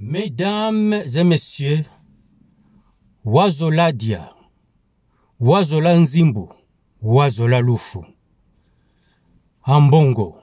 Mesdames et messieurs, Wazola Dia, Wazola Nzimbu, Wazola Lufu, Ambongo,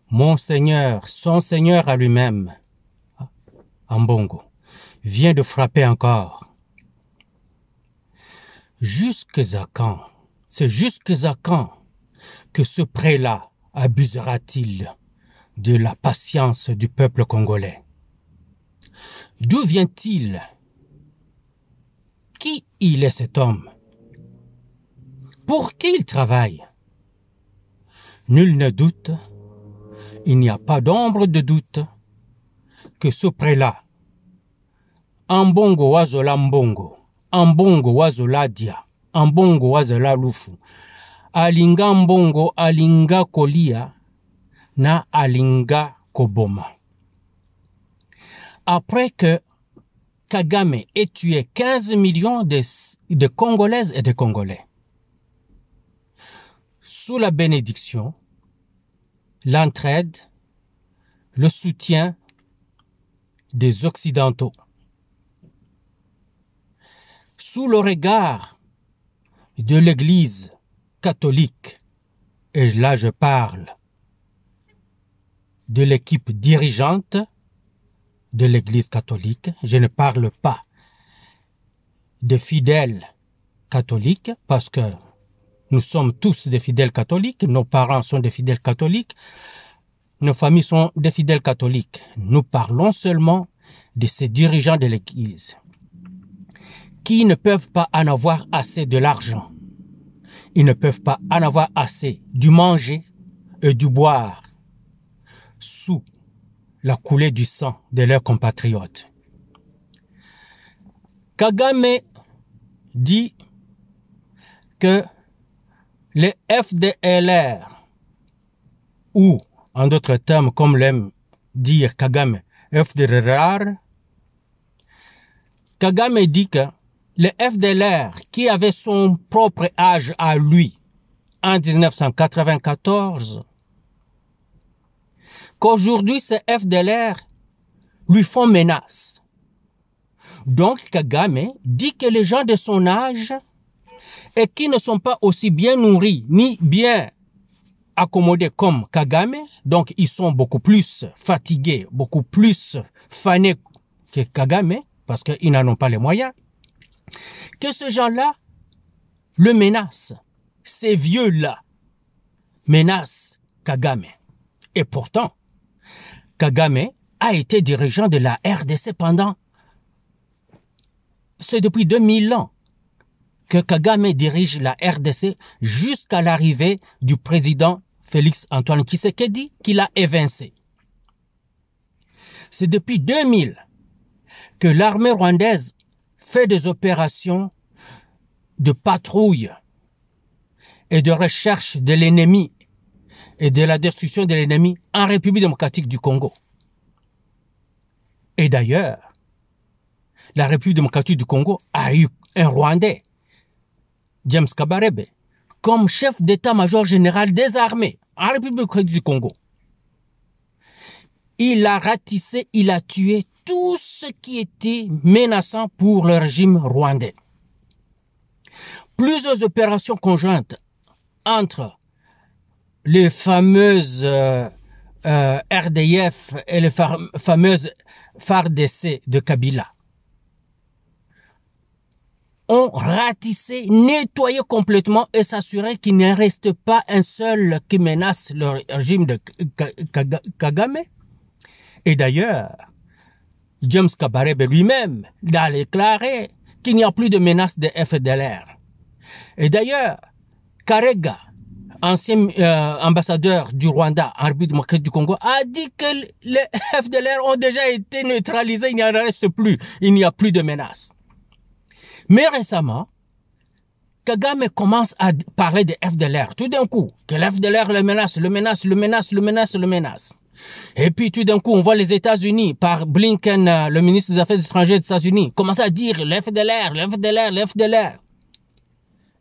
mon Seigneur, son Seigneur à lui-même, Ambongo, vient de frapper encore. Jusque à quand, c'est jusque à quand que ce prélat abusera-t-il de la patience du peuple congolais? D'où vient-il? Qui il est cet homme? Pour qui il travaille? Nul ne doute, il n'y a pas d'ombre de doute que ce prélat, Ambongo Wazola Mbongo, Ambongo Wazola Dia, Ambongo Wazola Lufu, alinga Mbongo, alinga Kolia, na alinga Koboma. Après que Kagame ait tué 15 millions de Congolaises et de Congolais, sous la bénédiction, l'entraide, le soutien des Occidentaux, sous le regard de l'Église catholique, et là je parle de l'équipe dirigeante de l'Église catholique, je ne parle pas des fidèles catholiques, parce que nous sommes tous des fidèles catholiques, nos parents sont des fidèles catholiques, nos familles sont des fidèles catholiques. Nous parlons seulement de ces dirigeants de l'Église qui ne peuvent pas en avoir assez de l'argent. Ils ne peuvent pas en avoir assez du manger et du boire sous la coulée du sang de leurs compatriotes. Kagame dit que les FDLR, ou en d'autres termes, comme l'aime dire Kagame, FDLR, Kagame dit que les FDLR qui avaient son propre âge à lui en 1994, qu'aujourd'hui ces FDLR lui font menace. Donc Kagame dit que les gens de son âge et qui ne sont pas aussi bien nourris ni bien accommodés comme Kagame, donc ils sont beaucoup plus fatigués, beaucoup plus fanés que Kagame, parce qu'ils n'en ont pas les moyens, que ces gens-là le menacent. Ces vieux-là menacent Kagame. Et pourtant, Kagame a été dirigeant de la RDC pendant... C'est depuis 2000 ans que Kagame dirige la RDC jusqu'à l'arrivée du président Félix Antoine Tshisekedi qui l'a évincé. C'est depuis 2000 que l'armée rwandaise fait des opérations de patrouille et de recherche de l'ennemi et de la destruction de l'ennemi en République démocratique du Congo. Et d'ailleurs, la République démocratique du Congo a eu un Rwandais, James Kabarebe, comme chef d'état-major général des armées en République démocratique du Congo. Il a ratissé, il a tué tout ce qui était menaçant pour le régime rwandais. Plusieurs opérations conjointes entre les fameuses RDF et les fameuses FARDC de Kabila ont ratissé, nettoyé complètement et s'assuré qu'il ne reste pas un seul qui menace le régime de Kagame. Et d'ailleurs, James Kabarebe lui-même a déclaré qu'il n'y a plus de menace de FDLR. Et d'ailleurs, Karega, ancien ambassadeur du Rwanda en République démocratique du Congo, a dit que les FDLR ont déjà été neutralisés, il n'y en reste plus, il n'y a plus de menaces. Mais récemment, Kagame commence à parler des FDLR. Tout d'un coup, que les FDLR le menace. Et puis tout d'un coup, on voit les États-Unis, par Blinken, le ministre des Affaires étrangères des États-Unis, commencer à dire les FDLR.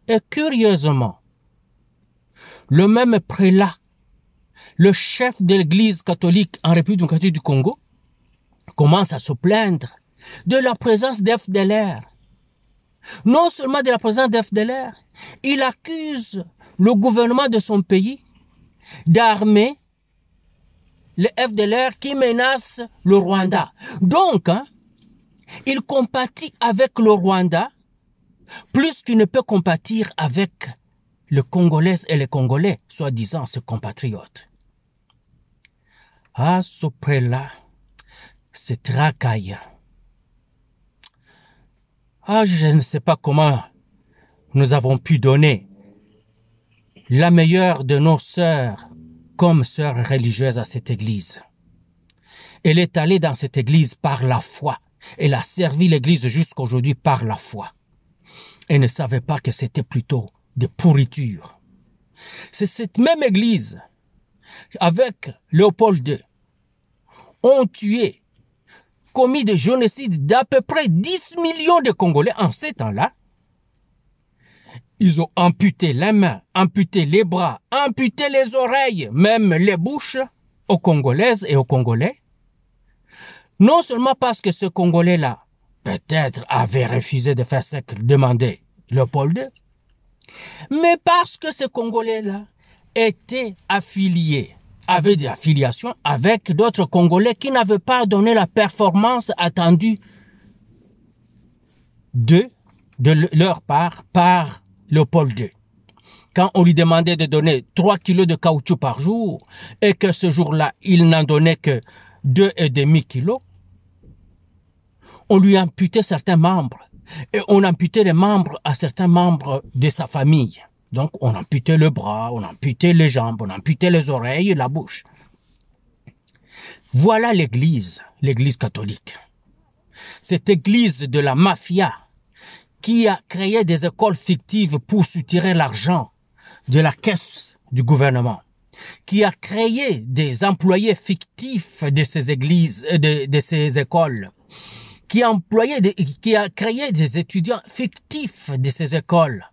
Et curieusement, le même prélat, le chef de l'église catholique en République démocratique du Congo, commence à se plaindre de la présence d'FDLR. Non seulement de la présence d'FDLR, il accuse le gouvernement de son pays d'armer les FDLR qui menacent le Rwanda. Donc, il compatit avec le Rwanda plus qu'il ne peut compatir avec les Congolaises et les Congolais, soi-disant ses compatriotes. À ce près-là, c'est tracaillant. Je ne sais pas comment nous avons pu donner la meilleure de nos sœurs comme sœur religieuse à cette église. Elle est allée dans cette église par la foi. Elle a servi l'église jusqu'aujourd'hui par la foi. Elle ne savait pas que c'était plutôt des pourritures. C'est cette même église, avec Léopold II, ont tué, commis des génocides d'à peu près 10 millions de Congolais en ces temps-là. Ils ont amputé les mains, amputé les bras, amputé les oreilles, même les bouches aux Congolaises et aux Congolais. Non seulement parce que ce Congolais-là, peut-être, avait refusé de faire ce que demandait Léopold II, mais parce que ce Congolais-là était affilié, avait des affiliations avec d'autres Congolais qui n'avaient pas donné la performance attendue de leur part par Léopold II. Quand on lui demandait de donner 3 kilos de caoutchouc par jour et que ce jour-là, il n'en donnait que 2,5 kilos, on lui amputait certains membres et on amputait les membres à certains membres de sa famille. Donc, on amputait le bras, on amputait les jambes, on amputait les oreilles et la bouche. Voilà l'église catholique. Cette église de la mafia qui a créé des écoles fictives pour soutirer l'argent de la caisse du gouvernement, qui a créé des employés fictifs de ces églises, de ces écoles, qui a créé des étudiants fictifs de ces écoles.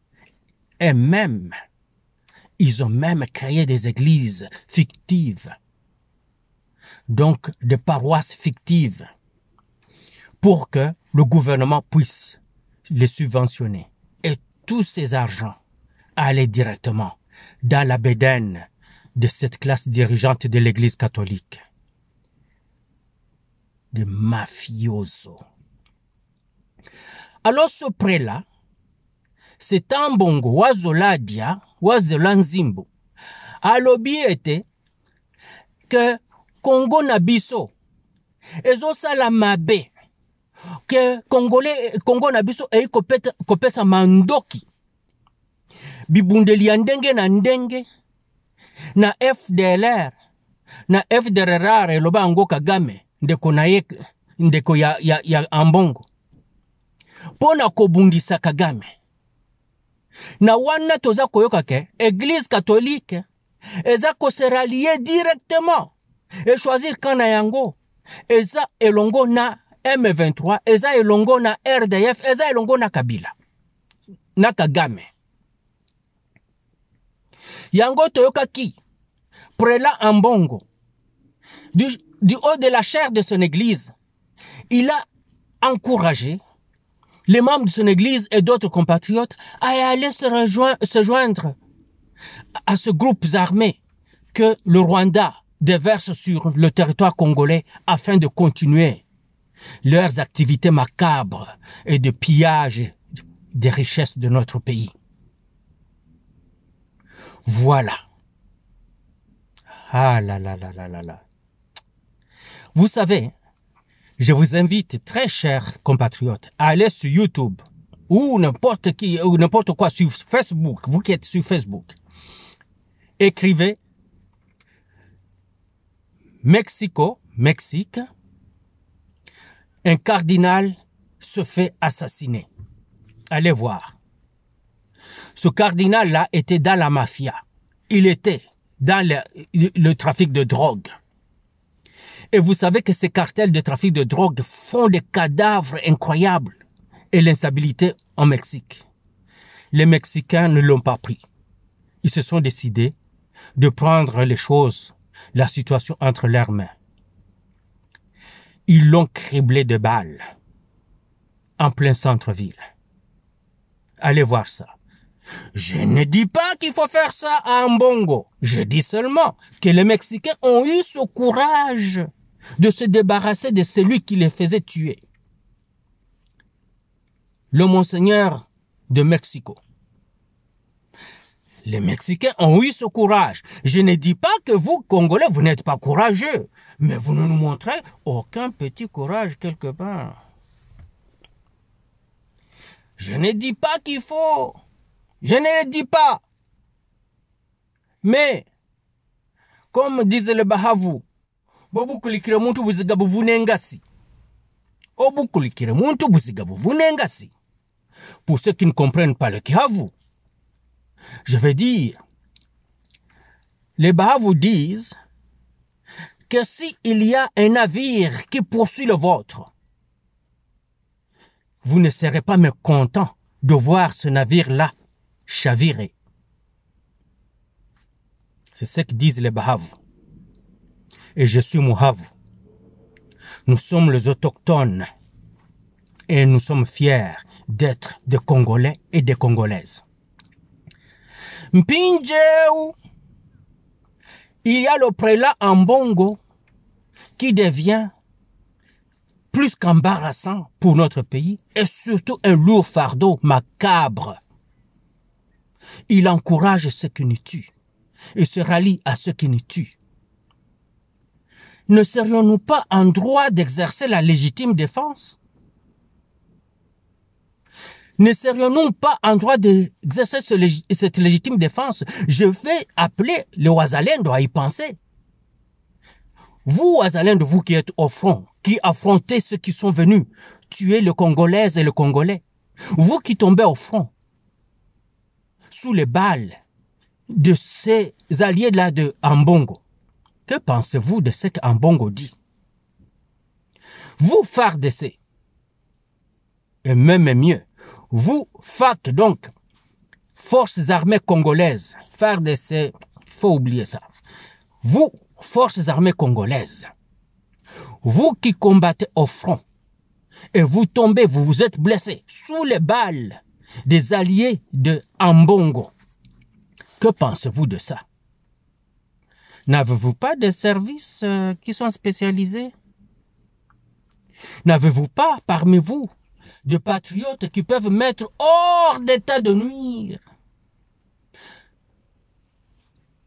Et même, ils ont même créé des églises fictives, donc des paroisses fictives, pour que le gouvernement puisse les subventionner. Et tous ces argents allaient directement dans la bédaine de cette classe dirigeante de l'Église catholique. Des mafiosos. Alors ce prêtre-là, c'est Ambongo Wazoladia, Wazolanzimbo, alobi était que Congo Nabiso, ezosala mabe, que Congo Nabiso ei kopesa mandoki, bibundeli ya ndenge na ndenge, na FDLR, na FDLR eloba ango Kagame, ndeko ya Ambongo, pona kobundisa Kagame. Na wana toza koyoka ke Église catholique eza ko se rallier directement et choisir kana yango eza elongo na M23, eza elongo na RDF, eza elongo na Kabila na Kagame. Yango toyoka ki Prélat Ambongo du haut de la chair de son église, il a encouragé les membres de son église et d'autres compatriotes à aller se joindre à ce groupe armé que le Rwanda déverse sur le territoire congolais afin de continuer leurs activités macabres et de pillage des richesses de notre pays. Voilà. Ah là là là là là là. Vous savez, je vous invite, très chers compatriotes, à aller sur YouTube ou n'importe qui, ou n'importe quoi sur Facebook, vous qui êtes sur Facebook. Écrivez Mexique, un cardinal se fait assassiner. Allez voir. Ce cardinal-là était dans la mafia. Il était dans le trafic de drogue. Et vous savez que ces cartels de trafic de drogue font des cadavres incroyables et l'instabilité en Mexique. Les Mexicains ne l'ont pas pris. Ils se sont décidés de prendre les choses, la situation entre leurs mains. Ils l'ont criblé de balles en plein centre-ville. Allez voir ça. Je ne dis pas qu'il faut faire ça à Ambongo. Je dis seulement que les Mexicains ont eu ce courage de se débarrasser de celui qui les faisait tuer. Le Monseigneur de Mexico. Les Mexicains ont eu ce courage. Je ne dis pas que vous, Congolais, vous n'êtes pas courageux, mais vous ne nous montrez aucun petit courage quelque part. Je ne dis pas qu'il faut. Je ne le dis pas. Mais, comme disait le Bahavu, bobukulikira muntu buziga buvune ngasi. Obukulikira muntu buziga buvune ngasi. Pour ceux qui ne comprennent pas le Kihavu, je vais dire, les Bahavu disent que s'il y a un navire qui poursuit le vôtre, vous ne serez pas mécontent de voir ce navire-là chavirer. C'est ce que disent les Bahavu. Et je suis Muhavu. Nous sommes les autochtones et nous sommes fiers d'être des Congolais et des Congolaises. Mpinjeu, il y a le prélat Ambongo qui devient plus qu'embarrassant pour notre pays et surtout un lourd fardeau macabre. Il encourage ceux qui nous tuent et se rallie à ceux qui nous tuent. Ne serions-nous pas en droit d'exercer la légitime défense? Ne serions-nous pas en droit d'exercer cette légitime défense? Je vais appeler les Ouazalendo à y penser. Vous, Ouazalendo, vous qui êtes au front, qui affrontez ceux qui sont venus tuer les Congolaises et les Congolais, vous qui tombez au front, sous les balles de ces alliés-là de Ambongo, que pensez-vous de ce qu'Ambongo dit? Vous, FARDC, et même mieux, vous, FAC, donc, Forces armées congolaises, FARDC, faut oublier ça. Vous, Forces armées congolaises, vous qui combattez au front, et vous tombez, vous vous êtes blessés sous les balles des alliés de Ambongo. Que pensez-vous de ça? N'avez-vous pas des services qui sont spécialisés? N'avez-vous pas parmi vous de patriotes qui peuvent mettre hors d'état de nuire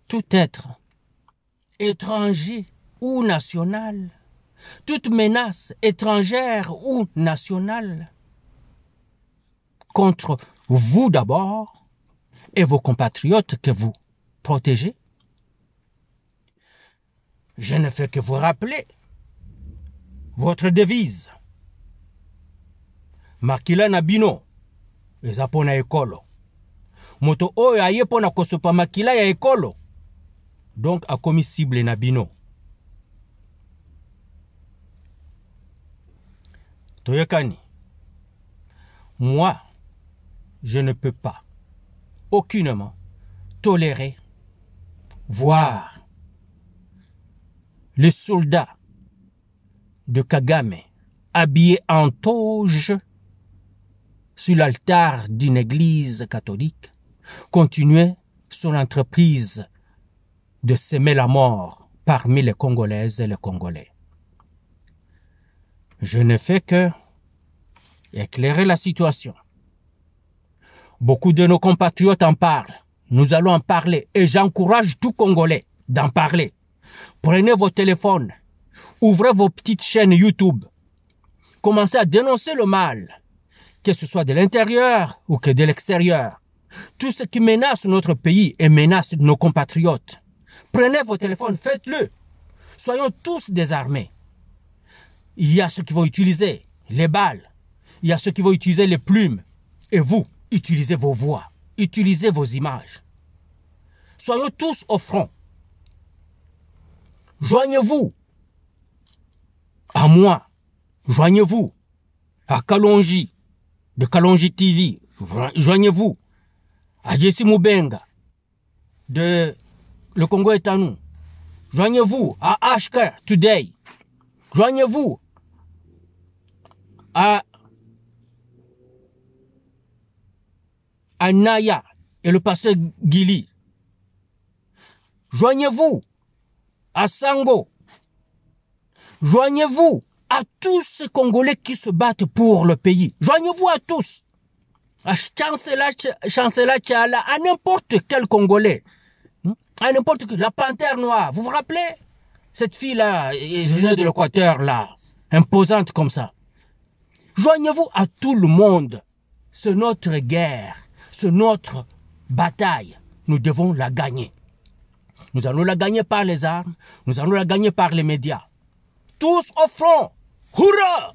tout être étranger ou national, toute menace étrangère ou nationale contre vous d'abord et vos compatriotes que vous protégez? Je ne fais que vous rappeler votre devise. Makila na bino eza pona ekolo. Moto oyo aye pona kosopa makila ya ekolo. Donc akomi cible na bino. Toyekani. Moi, je ne peux pas aucunement tolérer voir les soldats de Kagame habillés en toge sur l'altar d'une église catholique continuer son entreprise de semer la mort parmi les Congolaises et les Congolais. Je ne fais que éclairer la situation. Beaucoup de nos compatriotes en parlent. Nous allons en parler et j'encourage tout Congolais d'en parler. Prenez vos téléphones, ouvrez vos petites chaînes YouTube, commencez à dénoncer le mal, que ce soit de l'intérieur ou que de l'extérieur. Tout ce qui menace notre pays et menace nos compatriotes. Prenez vos téléphones, faites-le. Soyons tous désarmés. Il y a ceux qui vont utiliser les balles, il y a ceux qui vont utiliser les plumes, et vous, utilisez vos voix, utilisez vos images. Soyons tous au front. Joignez-vous à moi, joignez-vous à Kalonji, de Kalonji TV, joignez-vous à Jesse Mubenga, de Le Congo est à nous, joignez-vous à HK Today, joignez-vous à Naya et le pasteur Gili. Joignez-vous à Sango. Joignez-vous à tous ces Congolais qui se battent pour le pays. Joignez-vous à tous. À Chancela Tchala, à n'importe quel Congolais. À n'importe quel. La Panthère Noire, vous vous rappelez? Cette fille-là, originaire de l'Équateur, là, imposante comme ça. Joignez-vous à tout le monde. C'est notre guerre. C'est notre bataille. Nous devons la gagner. Nous allons la gagner par les armes. Nous allons la gagner par les médias. Tous au front. Hurrah!